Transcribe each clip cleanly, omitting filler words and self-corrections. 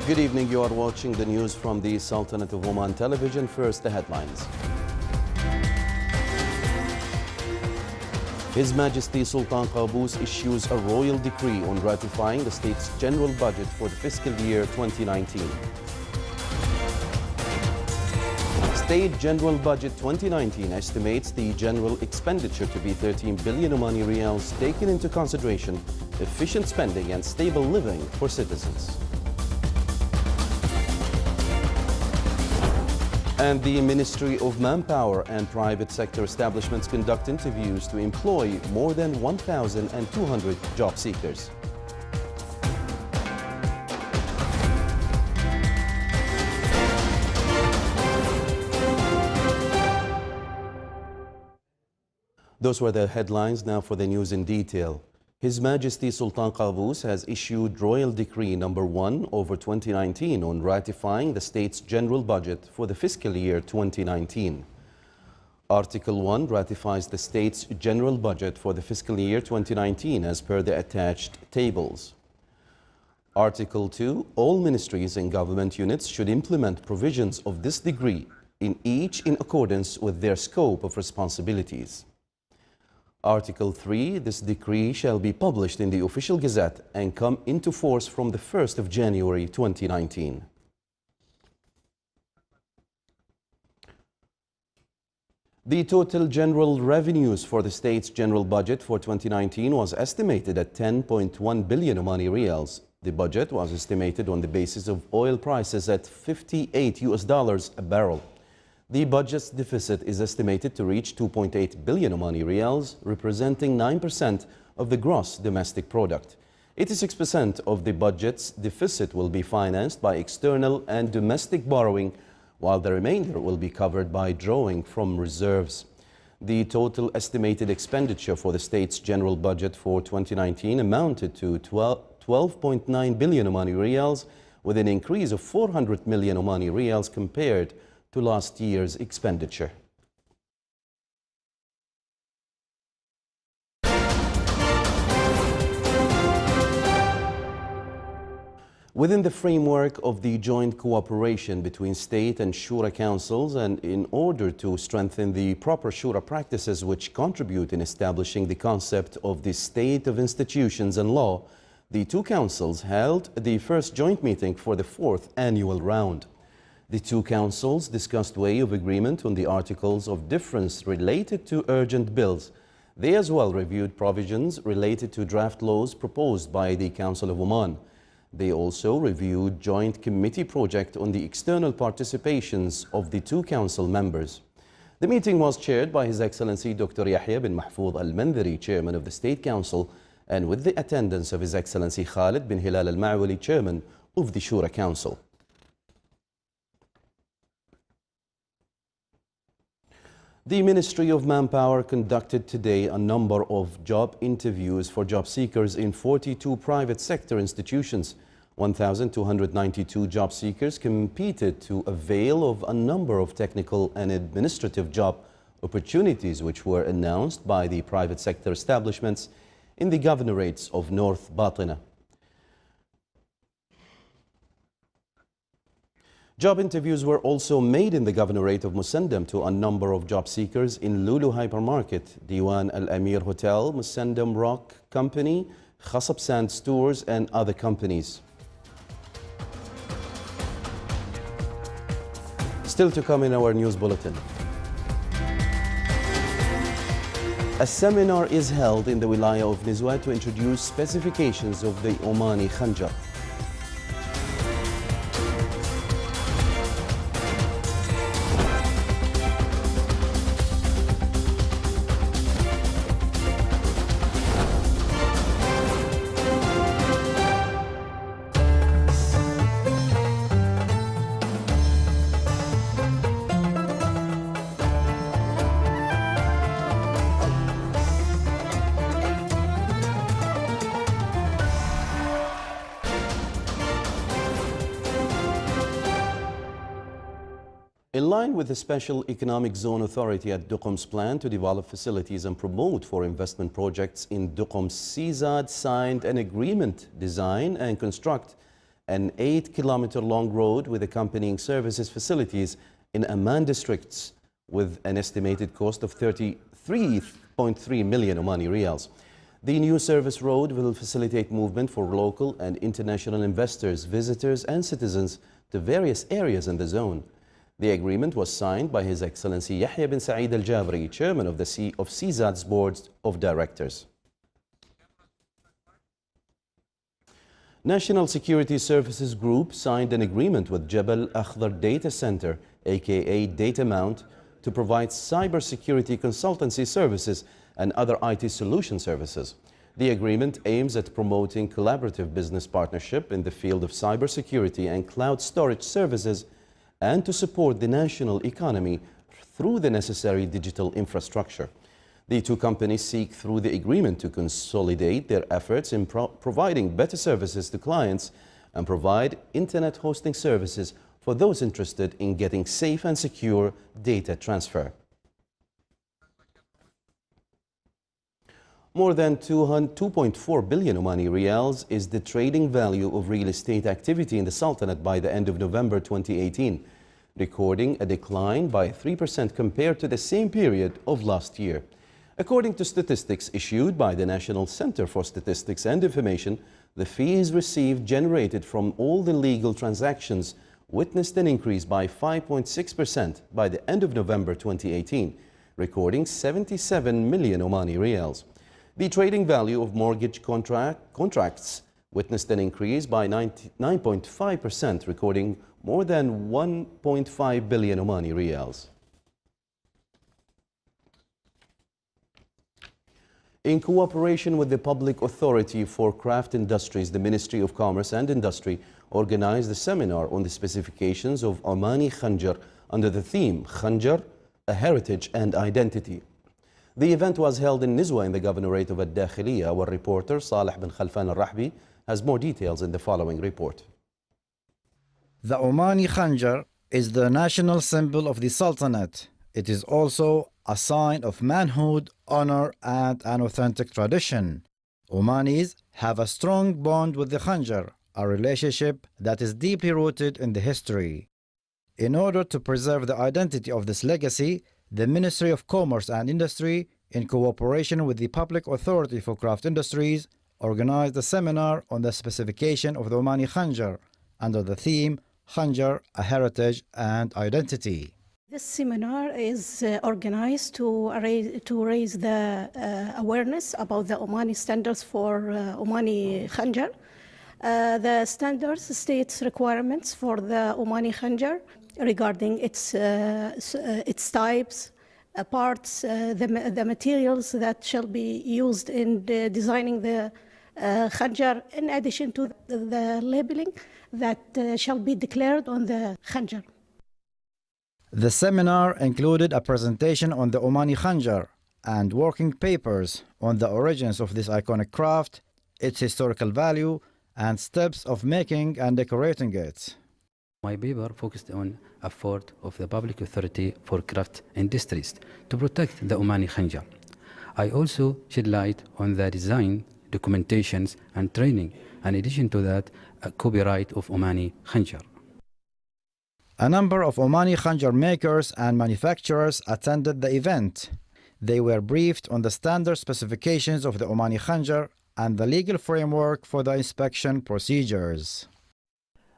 Good evening. You are watching the news from the Sultanate of Oman television. First, the headlines. His Majesty Sultan Qaboos issues a royal decree on ratifying the state's general budget for the fiscal year 2019. State General Budget 2019 estimates the general expenditure to be 13 billion Omani riyals, taking into consideration efficient spending and stable living for citizens. And the Ministry of Manpower and private sector establishments conduct interviews to employ more than 1,200 job seekers. Those were the headlines. Now for the news in detail. His Majesty Sultan Qaboos has issued Royal Decree No. 1/2019 on ratifying the state's general budget for the fiscal year 2019. Article 1 ratifies the state's general budget for the fiscal year 2019 as per the attached tables. Article 2, all ministries and government units should implement provisions of this decree in accordance with their scope of responsibilities. Article 3, this decree shall be published in the Official Gazette and come into force from the 1st of January 2019. The total general revenues for the state's general budget for 2019 was estimated at 10.1 billion Omani riyals. The budget was estimated on the basis of oil prices at $58 a barrel. The budget's deficit is estimated to reach 2.8 billion Omani riyals, representing 9% of the gross domestic product. 86% of the budget's deficit will be financed by external and domestic borrowing, while the remainder will be covered by drawing from reserves. The total estimated expenditure for the state's general budget for 2019 amounted to 12.9 billion Omani riyals, with an increase of 400 million Omani riyals compared to last year's expenditure. Within the framework of the joint cooperation between state and Shura councils, and in order to strengthen the proper Shura practices which contribute in establishing the concept of the state of institutions and law, the two councils held the first joint meeting for the fourth annual round. The two councils discussed way of agreement on the articles of difference related to urgent bills. They as well reviewed provisions related to draft laws proposed by the Council of Oman. They also reviewed joint committee project on the external participations of the two council members. The meeting was chaired by His Excellency Dr. Yahya bin Mahfoud al-Mandhari, Chairman of the State Council, and with the attendance of His Excellency Khalid bin Hilal al-Ma'wali, Chairman of the Shura Council. The Ministry of Manpower conducted today a number of job interviews for job seekers in 42 private sector institutions. 1,292 job seekers competed to avail of a number of technical and administrative job opportunities which were announced by the private sector establishments in the governorates of North Batina. Job interviews were also made in the governorate of Musandam to a number of job seekers in Lulu Hypermarket, Diwan Al-Amir Hotel, Musandam Rock Company, Khasab Sand Stores and other companies. Still to come in our news bulletin. A seminar is held in the Wilaya of Nizwa to introduce specifications of the Omani Khanjar. In line with the Special Economic Zone Authority at Duqm's plan to develop facilities and promote for investment projects in Duqm, CZAD signed an agreement, design and construct an 8-kilometer-long road with accompanying services facilities in Amman districts with an estimated cost of 33.3 million Omani riyals. The new service road will facilitate movement for local and international investors, visitors and citizens to various areas in the zone. The agreement was signed by His Excellency Yahya bin Saeed Al-Jabraei, Chairman of CZAD's Board of Directors. National Security Services Group signed an agreement with Jabal Akhdar Data Center, aka Data Mount, to provide cybersecurity consultancy services and other IT solution services. The agreement aims at promoting collaborative business partnership in the field of cybersecurity and cloud storage services and to support the national economy through the necessary digital infrastructure. The two companies seek through the agreement to consolidate their efforts in providing better services to clients and provide internet hosting services for those interested in getting safe and secure data transfer. More than 2.4 billion Omani riyals is the trading value of real estate activity in the Sultanate by the end of November 2018, recording a decline by 3% compared to the same period of last year. According to statistics issued by the National Center for Statistics and Information, the fees received generated from all the legal transactions witnessed an increase by 5.6% by the end of November 2018, recording 77 million Omani riyals. The trading value of mortgage contracts witnessed an increase by 9.5%, recording more than 1.5 billion Omani riyals. In cooperation with the Public Authority for Craft Industries, the Ministry of Commerce and Industry organized a seminar on the specifications of Omani Khanjar under the theme Khanjar, a Heritage and Identity. The event was held in Nizwa in the Governorate of Al-Dakhiliya, where reporter Salih bin Khalfan Al-Rahbi has more details in the following report. The Omani Khanjar is the national symbol of the Sultanate. It is also a sign of manhood, honor, and an authentic tradition. Omanis have a strong bond with the Khanjar, a relationship that is deeply rooted in the history. In order to preserve the identity of this legacy, the Ministry of Commerce and Industry, in cooperation with the Public Authority for Craft Industries, organized a seminar on the specification of the Omani Khanjar under the theme Khanjar, a Heritage and Identity. This seminar is organized to raise the awareness about the Omani standards for Omani Khanjar. The standards states requirements for the Omani Khanjar regarding its types, parts, the materials that shall be used in designing the Khanjar, in addition to the labeling that shall be declared on the Khanjar. The seminar included a presentation on the Omani Khanjar and working papers on the origins of this iconic craft, its historical value, and steps of making and decorating it. My paper focused on effort of the Public Authority for Craft Industries to protect the Omani Khanjar. I also shed light on the design, documentations, and training, in addition to that, a copyright of Omani Khanjar. A number of Omani Khanjar makers and manufacturers attended the event. They were briefed on the standard specifications of the Omani Khanjar and the legal framework for the inspection procedures.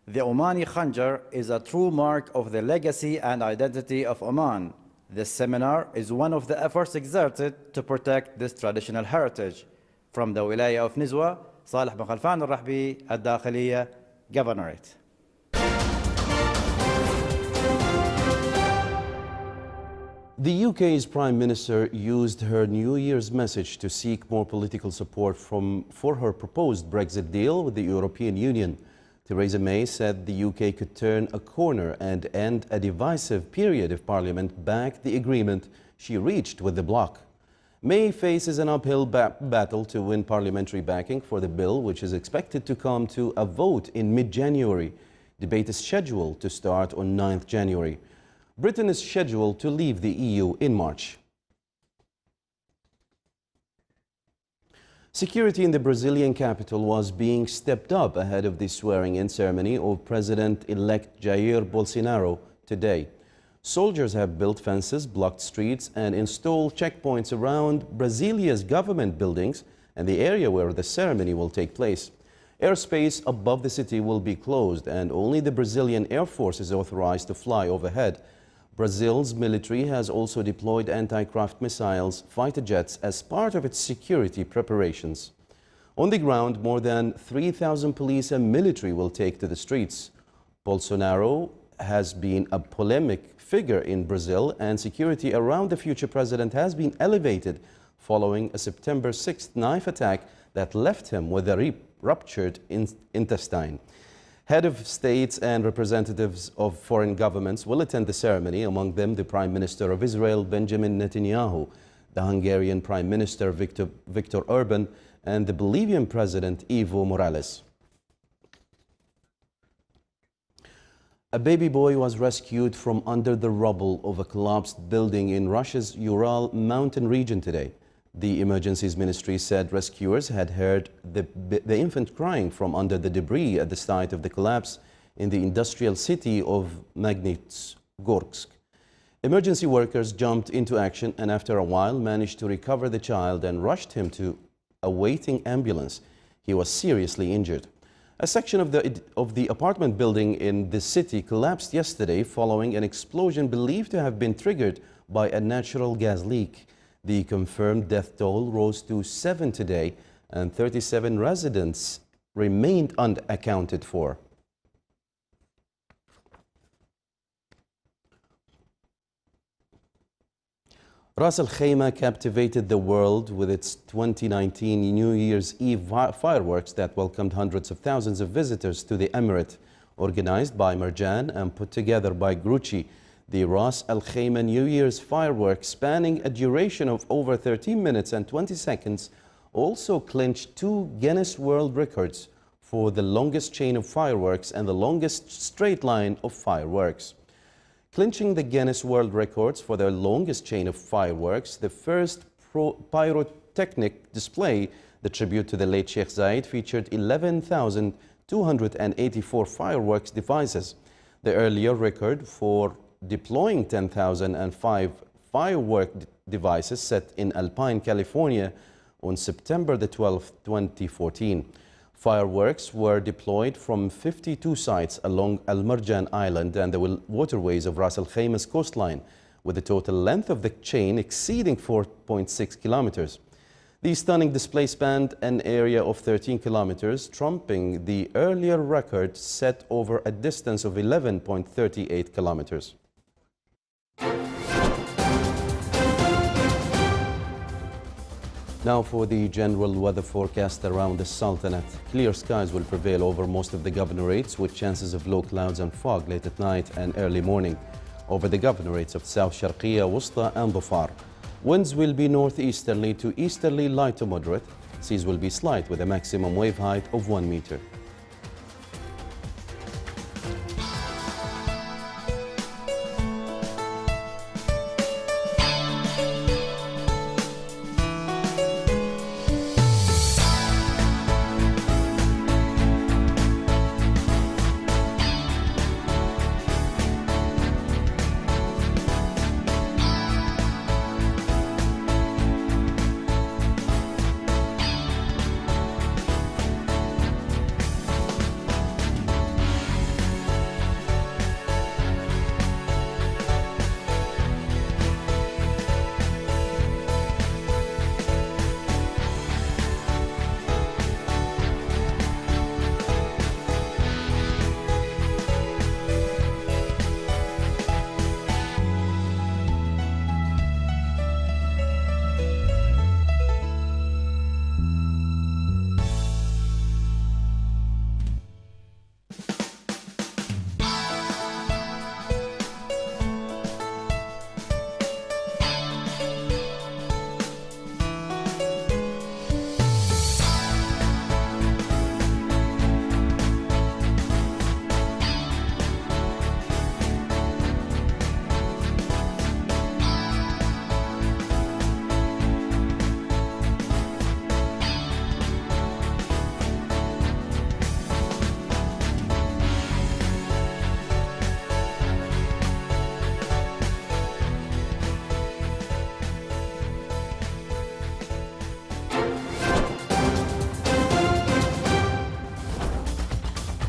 The Omani Khanjar is a true mark of the legacy and identity of Oman. This seminar is one of the efforts exerted to protect this traditional heritage. From the Wilaya of Nizwa, Salih bin Khalfan Al-Rahbi, Al-Dakhiliya, Governorate. The UK's Prime Minister used her New Year's message to seek more political support for her proposed Brexit deal with the European Union. Theresa May said the UK could turn a corner and end a divisive period if Parliament backed the agreement she reached with the bloc. May faces an uphill battle to win parliamentary backing for the bill, which is expected to come to a vote in mid-January. Debate is scheduled to start on 9th January. Britain is scheduled to leave the EU in March. Security in the Brazilian capital was being stepped up ahead of the swearing-in ceremony of President-elect Jair Bolsonaro today. Soldiers have built fences, blocked streets, and installed checkpoints around Brasilia's government buildings and the area where the ceremony will take place. Airspace above the city will be closed, and only the Brazilian Air Force is authorized to fly overhead. Brazil's military has also deployed anti-craft missiles, fighter jets, as part of its security preparations. On the ground, more than 3,000 police and military will take to the streets. Bolsonaro has been a polemic figure in Brazil, and security around the future president has been elevated following a September 6th knife attack that left him with a ruptured intestine. Head of states and representatives of foreign governments will attend the ceremony, among them the Prime Minister of Israel, Benjamin Netanyahu, the Hungarian Prime Minister, Viktor Orban, and the Bolivian President, Evo Morales. A baby boy was rescued from under the rubble of a collapsed building in Russia's Ural mountain region today. The Emergencies Ministry said rescuers had heard the infant crying from under the debris at the site of the collapse in the industrial city of Magnitogorsk. Emergency workers jumped into action and after a while managed to recover the child and rushed him to a waiting ambulance. He was seriously injured. A section of the apartment building in the city collapsed yesterday following an explosion believed to have been triggered by a natural gas leak. The confirmed death toll rose to 7 today, and 37 residents remained unaccounted for. Ras Al Khaimah captivated the world with its 2019 New Year's Eve fireworks that welcomed hundreds of thousands of visitors to the emirate. Organized by Marjan and put together by Grucci, the Ras Al Khaimah New Year's fireworks, spanning a duration of over 13 minutes and 20 seconds, also clinched 2 Guinness World Records for the longest chain of fireworks and the longest straight line of fireworks. Clinching the Guinness World Records for the longest chain of fireworks, the first pyrotechnic display, the tribute to the late Sheikh Zayed, featured 11,284 fireworks devices. The earlier record for deploying 10,005 firework devices set in Alpine, California on September the 12th, 2014. Fireworks were deployed from 52 sites along Al Marjan Island and the waterways of Ras Al Khaimah's coastline, with the total length of the chain exceeding 4.6 kilometers. The stunning display spanned an area of 13 kilometers, trumping the earlier record set over a distance of 11.38 kilometers. Now for the general weather forecast around the Sultanate. Clear skies will prevail over most of the governorates, with chances of low clouds and fog late at night and early morning over the governorates of South Sharqiya, Wusta and Dhofar. Winds will be northeasterly to easterly light to moderate. Seas will be slight with a maximum wave height of 1 meter.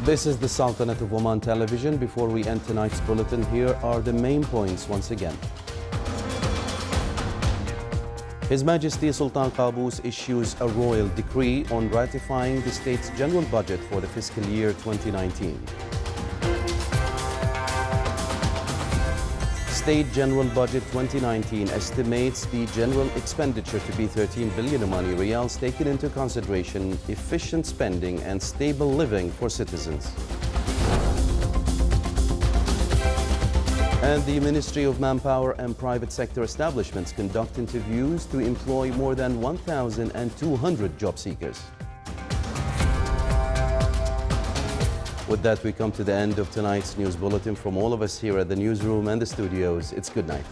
This is the Sultanate of Oman television. Before we end tonight's bulletin, here are the main points once again. His Majesty Sultan Qaboos issues a royal decree on ratifying the state's general budget for the fiscal year 2019. State General Budget 2019 estimates the general expenditure to be 13 billion Omani riyals, taking into consideration efficient spending and stable living for citizens. And the Ministry of Manpower and private sector establishments conduct interviews to employ more than 1,200 job seekers. With that, we come to the end of tonight's news bulletin. From all of us here at the newsroom and the studios, it's good night.